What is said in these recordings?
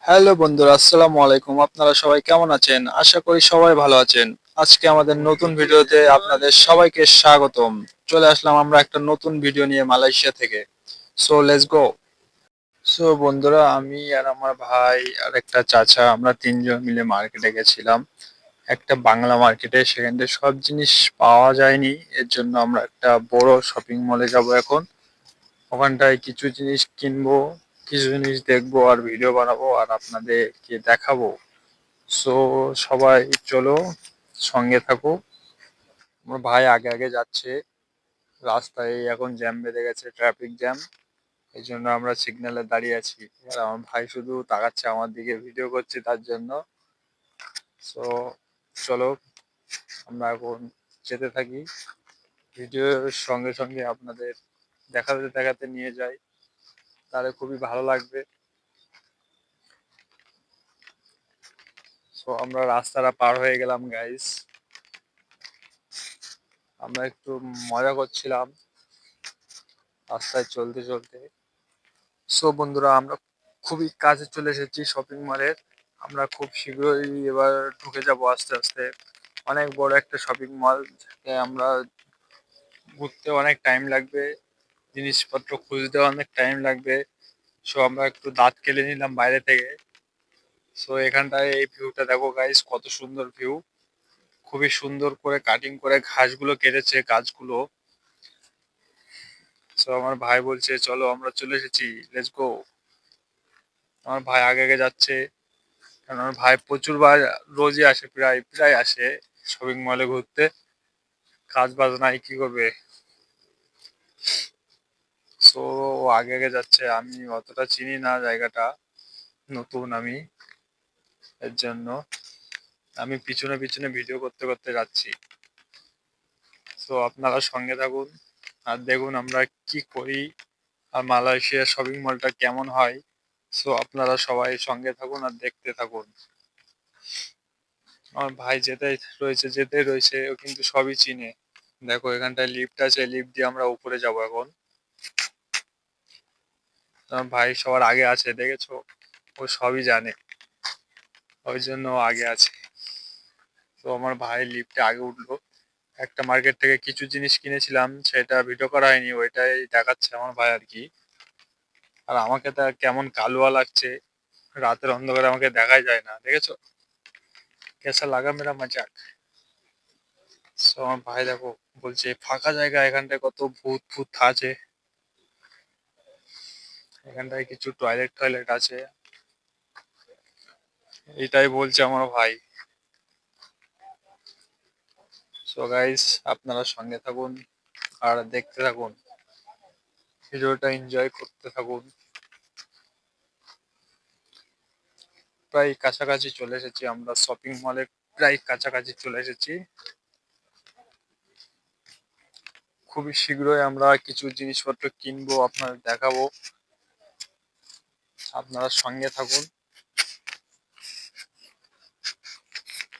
Hello বন্ধুরা, আসসালামু আলাইকুম। আপনারা সবাই কেমন আছেন? আশা করি সবাই ভালো আছেন। আজকে আমাদের নতুন ভিডিওতে আপনাদের সবাইকে স্বাগতম। চলে আসলাম আমরা একটা নতুন ভিডিও নিয়ে মালয়েশিয়া থেকে। So let's go. সো বন্ধুরা, আমি আর আমার ভাই আর একটা চাচা আমরা তিনজন মিলে মার্কেটে গেছিলাম। একটা বাংলা মার্কেটে, সেখান থেকে সব জিনিস পাওয়া যায়নি। এর জন্য আমরা একটা বড় শপিং মলে যাব এখন। ওখানটায় কিছু জিনিস কিনবো, কিছু জিনিস দেখবো আর ভিডিও বানাবো আর আপনাদেরকে দেখাবো। সো সবাই চলো, সঙ্গে থাকো। আমার ভাই আগে আগে যাচ্ছে। রাস্তায় এখন জ্যাম বেঁধে গেছে, ট্রাফিক জ্যাম। এই জন্য আমরা সিগন্যালে দাঁড়িয়ে আছি আর আমার ভাই শুধু তাকাচ্ছে আমার দিকে, ভিডিও করছে তার জন্য। সো চলো, আমরা এখন যেতে থাকি। ভিডিওর সঙ্গে সঙ্গে আপনাদের দেখাতে দেখাতে নিয়ে যাই, তাহলে খুবই ভালো লাগবে। সো আমরা রাস্তাটা পার হয়ে গেলাম গাইস। আমরা একটু মজা করছিলাম রাস্তায় চলতে চলতে। সো বন্ধুরা, আমরা খুবই কাছে চলে এসেছি শপিং মলের। আমরা খুব শীঘ্রই এবার ঢুকে যাব আস্তে আস্তে। অনেক বড় একটা শপিং মল, যাতে আমরা ঘুরতে অনেক টাইম লাগবে, জিনিসপত্র খুঁজতে অনেক টাইম লাগবে। সো আমরা একটু দাঁত কেলে নিলাম বাইরে থেকে। সো এখানটায় এই ভিউটা দেখো গাইস, কত সুন্দর ভিউ। খুবই সুন্দর করে কাটিং করে ঘাসগুলো কেটেছে, গাছগুলো। সো আমার ভাই বলছে চলো, আমরা চলে এসেছি, লেটস গো। আমার ভাই আগে আগে যাচ্ছে, কারণ আমার ভাই প্রচুর বার রোজই আসে, প্রায় প্রায় আসে শপিং মলে ঘুরতে। কাজ বাজ নাই, কি করবে। সো ও আগে আগে যাচ্ছে, আমি অতটা চিনি না জায়গাটা, নতুন আমি। এর জন্য আমি পিছনে পিছনে ভিডিও করতে করতে যাচ্ছি। সো আপনারা সঙ্গে থাকুন আর দেখুন আমরা কি করি আর মালয়েশিয়ার শপিং মলটা কেমন হয়। সো আপনারা সবাই সঙ্গে থাকুন আর দেখতে থাকুন। আমার ভাই যেতে রয়েছে, ও কিন্তু সবই চিনে। দেখো এখানটায় লিফট আছে, লিফট দিয়ে আমরা উপরে যাব এখন। আমার ভাই সবার আগে আছে, দেখেছো? ও সবই জানে, ওই জন্য ও আগে আছে। তো আমার ভাই লিফটে আগে উঠলো। একটা মার্কেট থেকে কিছু জিনিস কিনেছিলাম, সেটা ভিডিও করা হয়নি, ওইটাই দেখাচ্ছে আমার ভাই আর কি। আর আমাকে তো কেমন কালুয়া লাগছে, রাতের অন্ধকারে আমাকে দেখাই যায় না, দেখেছো? কেসা লাগা মেরা মজাক। তো আমার ভাই দেখো বলছে ফাঁকা জায়গা, এখানটায় কত ভূত ভূত আছে। এখানটায় কিছু টয়লেট টয়লেট আছে, এটাই বলছে আমার ভাই। সো গাইস, আপনারা সঙ্গে থাকুন আর দেখতে থাকুন, ভিডিওটা এনজয় করতে থাকুন। প্রায় কাছাকাছি চলে এসেছি আমরা শপিং মলের, প্রায় কাছাকাছি চলে এসেছি। খুবই শীঘ্রই আমরা কিছু জিনিসপত্র কিনবো, আপনাদের দেখাবো। আপনারা সঙ্গে থাকুন।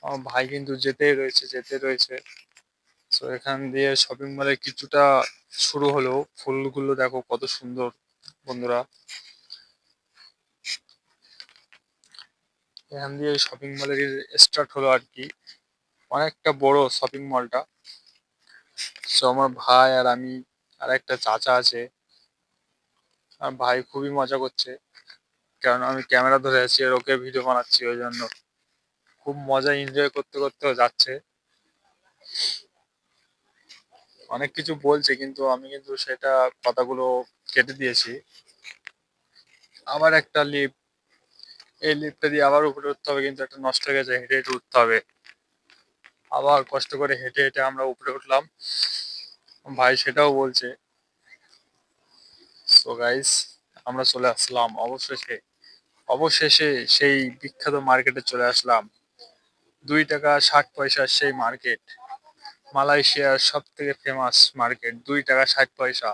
আমার ভাই কিন্তু যেতে রয়েছে। তো এখান দিয়ে শপিং মলে কিছুটা শুরু হলো। ফুলগুলো দেখো কত সুন্দর বন্ধুরা। এখান দিয়ে শপিং মলের স্টার্ট হলো আর কি। অনেকটা বড় শপিং মলটা। সো আমার ভাই আর আমি আর একটা চাচা আছে। আর ভাই খুবই মজা করছে, কারণ আমি ক্যামেরা ধরে আছি আর ওকে ভিডিও বানাচ্ছি, ওই জন্য খুব মজা এনজয় করতে করতেও যাচ্ছে। অনেক কিছু বলছে, কিন্তু আমি কিন্তু সেটা কথাগুলো কেটে দিয়েছি। আবার একটা লিফট, এই লিফটটা দিয়ে আবার উপরে উঠতে হবে, কিন্তু একটা নষ্ট হয়ে গেছে, হেঁটে হেঁটে উঠতে হবে। আবার কষ্ট করে হেঁটে হেঁটে আমরা উপরে উঠলাম, ভাই সেটাও বলছে। সো গাইস, আমরা চলে আসলাম অবশেষে, অবশেষে সেই বিখ্যাত মার্কেটে চলে আসলাম। 2 টাকা 60 পয়সার সেই মার্কেট, মালয়েশিয়ার সব থেকে ফেমাস মার্কেট। 2 টাকা 60 পয়সা,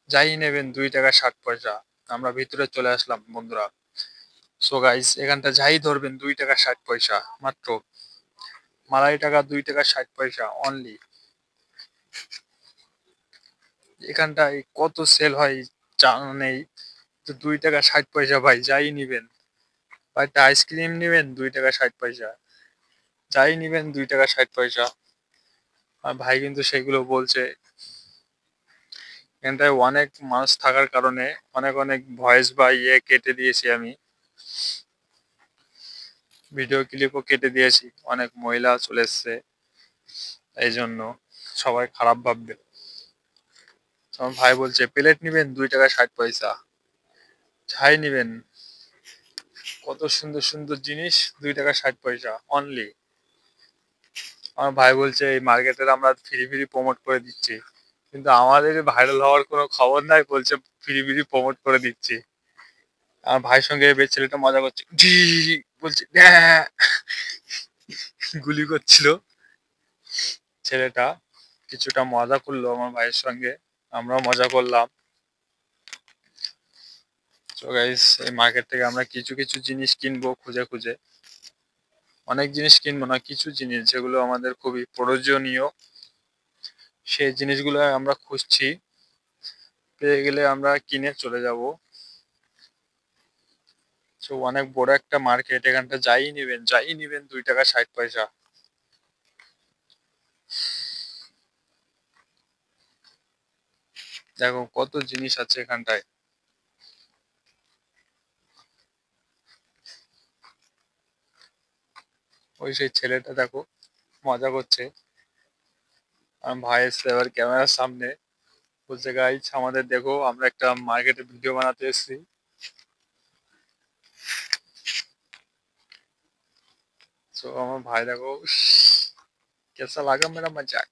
যাই নেবেন 2 টাকা 60 পয়সা। আমরা ভিতরে চলে আসলাম বন্ধুরা। সো গাইস, এখানটা যাই ধরবেন 2 টাকা 60 পয়সা মাত্র। মালাই টাকা 2 টাকা 60 পয়সা অনলি। এখানটায় কত সেল হয় জানা নেই। তো 2 টাকা 60 পয়সা ভাই, যাই নিবেন একটা আইসক্রিম নিবেন 2 টাকা 60 পয়সা, যাই নিবেন 2 টাকা 60 পয়সা। আর ভাই কিন্তু সেগুলো বলছে। এখানটায় অনেক মানুষ থাকার কারণে অনেক অনেক ভয়েস বা কেটে দিয়েছি আমি, ভিডিও ক্লিপও কেটে দিয়েছি। অনেক মহিলা চলে এসছে, এই জন্য সবাই খারাপ ভাববে। তো আমার ভাই বলছে প্লেট নিবেন 2 টাকা 60 পয়সা, ছাই নিবেন, কত সুন্দর সুন্দর জিনিস 2 টাকা 60 পয়সা অনলি। আমার ভাই বলছে এই মার্কেটের আমরা ফ্রি ফ্রি প্রমোট করে দিচ্ছি, কিন্তু আমাদের ভাইরাল হওয়ার কোনো খবর নাই, বলছে ফ্রি ফ্রি প্রমোট করে দিচ্ছি। আমার ভাইয়ের সঙ্গে এবার ছেলেটা মজা করছে, ঢি বলছে "ড্যাঁ", গুলি করছিল ছেলেটা। কিছুটা মজা করলো আমার ভাইয়ের সঙ্গে, আমরাও মজা করলাম। তো গাইস, এই মার্কেট থেকে আমরা কিছু কিছু জিনিস কিনবো খুঁজে খুঁজে। অনেক জিনিস কিনবো না, কিছু জিনিস যেগুলো আমাদের খুবই প্রয়োজনীয়, সেই জিনিসগুলো আমরা খুঁজছি। পেয়ে গেলে আমরা কিনে চলে যাব। তো অনেক বড় একটা মার্কেট, এখানটা যাই নিবেন 2 টাকা 60 পয়সা। দেখো কত জিনিস আছে এখানটায়। ওই সেই ছেলেটা দেখো মজা করছে। আর ভাই এসছে এবার ক্যামেরার সামনে, বলছে গাইস আমাদের দেখো আমরা একটা মার্কেটে ভিডিও বানাতে এসেছি। তো আমার ভাই দেখো, কেসা লাগা মেরা মজাক।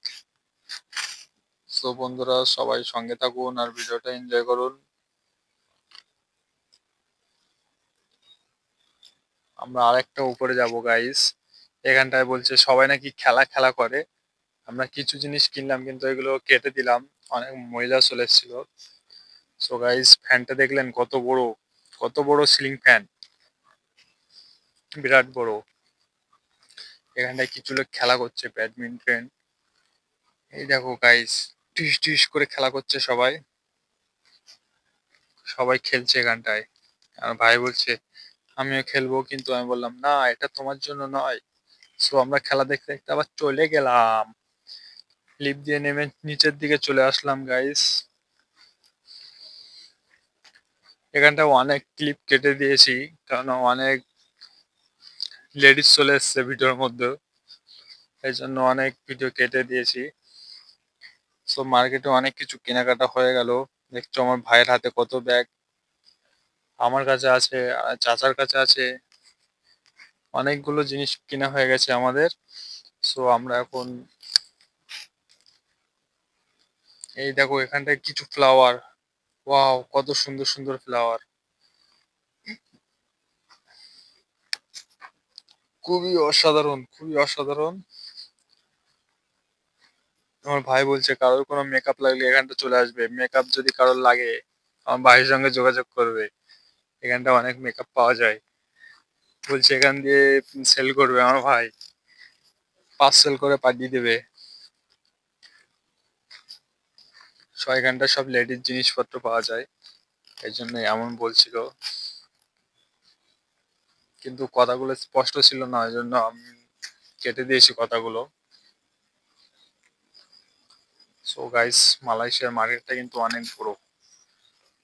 তো বন্ধুরা সবাই সঙ্গে থাকুন আর ভিডিওটা এনজয় করুন। আমরা আরেকটা উপরে যাব গাইস। এখানটায় বলছে সবাই নাকি খেলা খেলা করে। আমরা কিছু জিনিস কিনলাম কিন্তু এগুলো কেটে দিলাম, অনেক মহিলা চলে এসেছিল। সো গাইস, ফ্যানটা দেখলেন কত বড়, কত বড় সিলিং ফ্যান, বিরাট বড়। এখানটায় কিছু লোক খেলা করছে ব্যাডমিন্টন। এই দেখো গাইস, টিস টিস করে খেলা করছে সবাই, সবাই খেলছে এখানটায়। আর ভাই বলছে আমিও খেলবো, কিন্তু আমি বললাম না এটা তোমার জন্য নয়। সো আমরা খেলা দেখতে দেখতে আবার চলে গেলাম, লিফট দিয়ে নেমে নিচের দিকে চলে আসলাম গাইস। এখানটা অনেক ক্লিপ কেটে দিয়েছি, কারণ অনেক লেডিস চলে এসছে ভিডিওর মধ্যে, এই জন্য অনেক ভিডিও কেটে দিয়েছি। সো মার্কেটে অনেক কিছু কেনাকাটা হয়ে গেল। দেখছো আমার ভাইয়ের হাতে কত ব্যাগ, আমার কাছে আছে, আর চাচার কাছে আছে। অনেকগুলো জিনিস কিনা হয়ে গেছে আমাদের। সো আমরা এখন, এই দেখো এখানটায় কিছু ফ্লাওয়ার, ওয়াও কত সুন্দর সুন্দর ফ্লাওয়ার, খুবই অসাধারণ, খুবই অসাধারণ। আমার ভাই বলছে কারোর কোনো মেকআপ লাগলে এখানটা চলে আসবে, মেকআপ যদি কারোর লাগে আমার ভাইয়ের সঙ্গে যোগাযোগ করবে। এখানটা অনেক মেকআপ পাওয়া যায়, বলছে এখান দিয়ে সেল করবে আমার ভাই, পার্সেল করে পাঠিয়ে দেবে। এখানটা সব লেডিস জিনিসপত্র পাওয়া যায়, এই জন্য এমন বলছিল, কিন্তু কথাগুলো স্পষ্ট ছিল না, ওই জন্য আমি কেটে দিয়েছি কথাগুলো। সো গাইস, মালয়েশিয়ার মার্কেটটা কিন্তু অনেক বড়,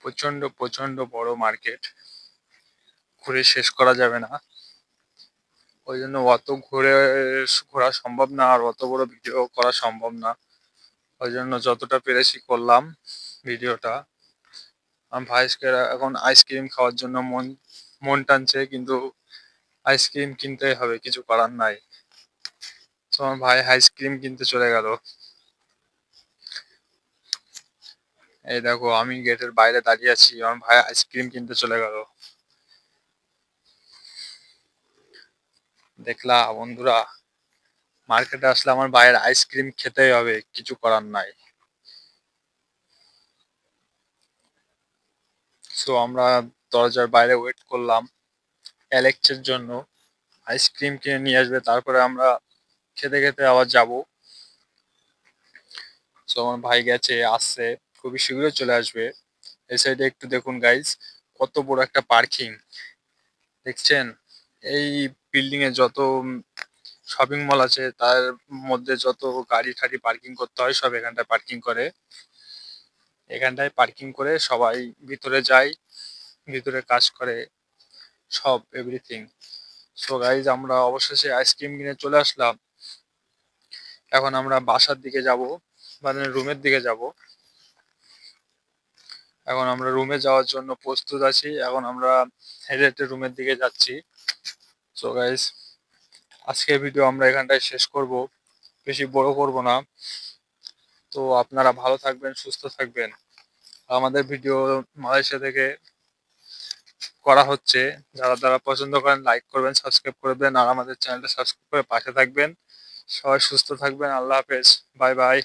প্রচন্ড প্রচন্ড বড় মার্কেট, ঘুরে শেষ করা যাবে না। ওই জন্য অত ঘোরা সম্ভব না, আর অত বড় ভিডিও করা সম্ভব না। ওই জন্য যতটা পেরেছি করলাম ভিডিওটা। আমার ভাইকে এখন আইসক্রিম খাওয়ার জন্য মন মন টানছে, কিন্তু আইসক্রিম কিনতেই হবে, কিছু করার নাই। তো আমার ভাই আইসক্রিম কিনতে চলে গেল। এই দেখো আমি গেটের বাইরে দাঁড়িয়ে আছি, আমার ভাই আইসক্রিম কিনতে চলে গেল। দেখলা বন্ধুরা, মার্কেটে আসলে আমার ভাইয়ের আইসক্রিম খেতেই হবে, কিছু করার নাই। সো আমরা দরজার বাইরে ওয়েট করলাম অ্যালেক্সের জন্য, আইসক্রিম কিনে নিয়ে আসবে, তারপরে আমরা খেতে খেতে আবার যাব। সো আমার ভাই গেছে, আসছে, খুবই শীঘ্রই চলে আসবে। এই সাইডে একটু দেখুন গাইস, কত বড় একটা পার্কিং দেখছেন। এই বিল্ডিং এ যত শপিং মল আছে তার মধ্যে যত গাড়ি ঠাড়ি পার্কিং করতে হয় সব এখানটায় পার্কিং করে। এখানটায় পার্কিং করে সবাই ভিতরে যায়, ভিতরে কাজ করে, সব এভরিথিং। সো গাইজ আমরা অবশেষে আইসক্রিম কিনে চলে আসলাম। এখন আমরা বাসার দিকে যাব, মানে রুমের দিকে যাব। এখন আমরা রুমে যাওয়ার জন্য প্রস্তুত আছি। এখন আমরা হেঁটে হেঁটে রুমের দিকে যাচ্ছি। সো গাইজ আজকের ভিডিও আমরা এখানটায় শেষ করব, বেশি বড় করব না। তো আপনারা ভালো থাকবেন, সুস্থ থাকবেন। আমাদের ভিডিও মালয়েশিয়া থেকে করা হচ্ছে। যারা যারা পছন্দ করেন লাইক করবেন, সাবস্ক্রাইব করবেন আর আমাদের চ্যানেলটা সাবস্ক্রাইব করে পাশে থাকবেন। সবাই সুস্থ থাকবেন। আল্লাহ হাফেজ, বাই বাই।